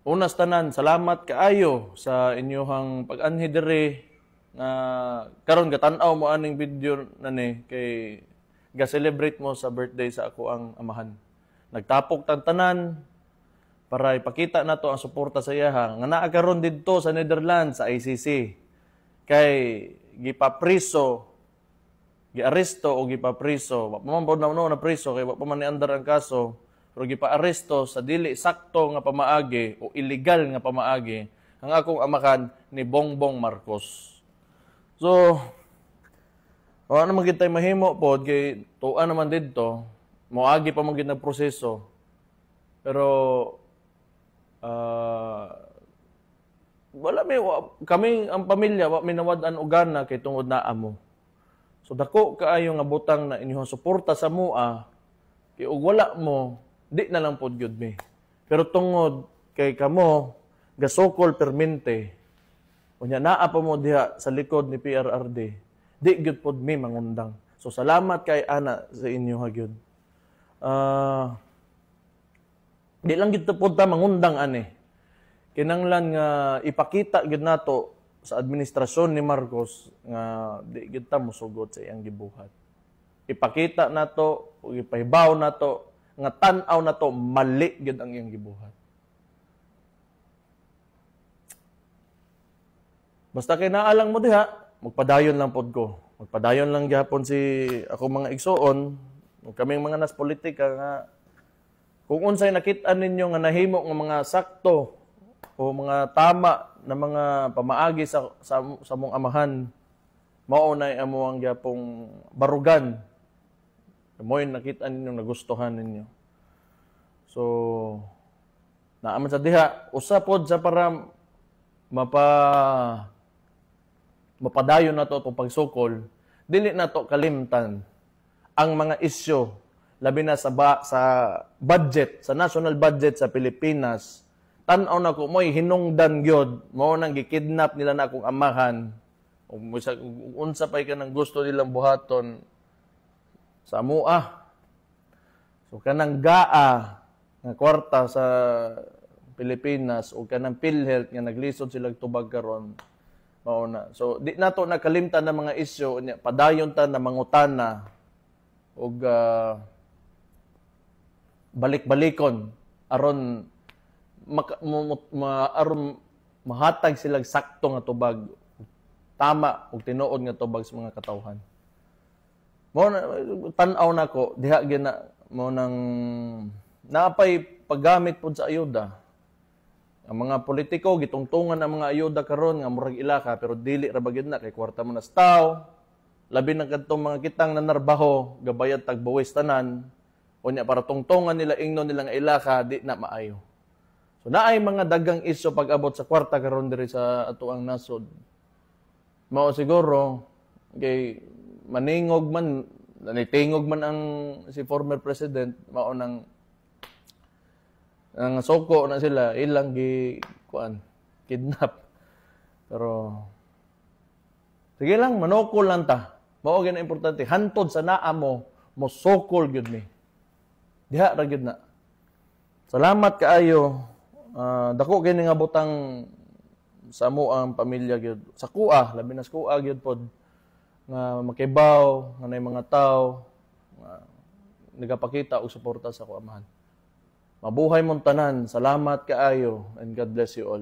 Unas tanan, salamat kaayo sa inyong pag-anhi diri nga karon gatan-aw mo aning video nani kay ga-celebrate mo sa birthday sa ako ang amahan. Nagtapok tanan para ipakita nato ang suporta sa iya nga naa karon didto sa Netherlands sa ICC. Kay gipapriso, giaresto o gipapriso, wa pa man pod na priso kay wa pa man ni-andar ang kaso. Pero gipaaresto sa dili sakto nga pamaagi o illegal nga pamaagi ang akong amakan ni Bongbong Marcos. So, wala naman kita'y mahimo po, kay tuan naman dito, moagi pa man gid proseso. Pero, kami ang pamilya, wa minawad-an og gana kay tungod naa mo. So, dako kaayo nga butang na inyong suporta sa mua, kay ug wala mo, di na lang pod gyud mi. Pero tungod kay kamo gasokol permente unya naa pa mo diha sa likod ni PRRD, di gyud pod mi mangundang. So salamat kay ana sa inyo ha gyud. Di lang gyud pod ta mangundang ani. Kinanglan nga ipakita gyud nato sa administrasyon ni Marcos nga di gyud ta mosugot sa iyang gibuhat. Ipakita nato ug ipahibaw nato nga tan-aw na to, mali gyud ang iyang gibuhat. Basta kay naalang mo diha, magpadayon lang pod ko. Magpadayon lang gyapon si ako mga igsoon, kaming mga nas politika nga kung unsay nakit-an ninyo nga nahimo nga mga sakto o mga tama na mga pamaagi sa mong amahan, mao na amo ang gyapong barugan. Mo'y nakita ninyo, nagustuhan ninyo. So, naaman sa diha, usapod sa para mapadayon na to itong pagsukol, dili na to kalimtan ang mga isyo, labi na sa budget, sa national budget sa Pilipinas. Tanaw na ko, mo'y hinungdan gyud, mo nang gikidnap nila na akong amahan, unsa pa'y ka nang gusto nilang buhaton, sa mua. So kanang GAA nga kwarta sa Pilipinas o kanang PhilHealth nga naglisod sila tubag karon mao na. So di nato nakalimtan ng mga isyu nya padayon ta na mangutana og balik-balikon aron aron mahatag sila sakto nga tubag tama ug tinuod nga tubag sa mga katawhan. Mo tan-aw nako diha gina mo nang napay paggamit pod sa ayuda. Ang mga politiko gitungtungan ang mga ayuda karon nga murag ilaka pero dili ra bagid na kay kwarta man na tawo. Labi na kadtong mga kitang nanarbaho gabayad tagbuwis tanan. Unya para tungtungan nila ingnon nila nga ilaka di na maayo. So naay mga dagang isyu pag-abot sa kwarta karon diri sa atuang nasod. Mao siguro kay maningog man, nanitingog man ang si former president, mao nang ang soko na sila, ilang kidnap. Pero, sige lang, manokol lang ta. Mao gina importante, hantod sa naa mo sokol gyud ni. Diha ra gyud na. Salamat kaayo. Dako kini nga butang sa mo ang pamilya gyud. Sa kuha, labi na sa kuha gyud pod nga makibaw, nga na mga tao, nga nagapakita og suporta sa kuamahan. Mabuhay mong tanan. Salamat kaayo and God bless you all.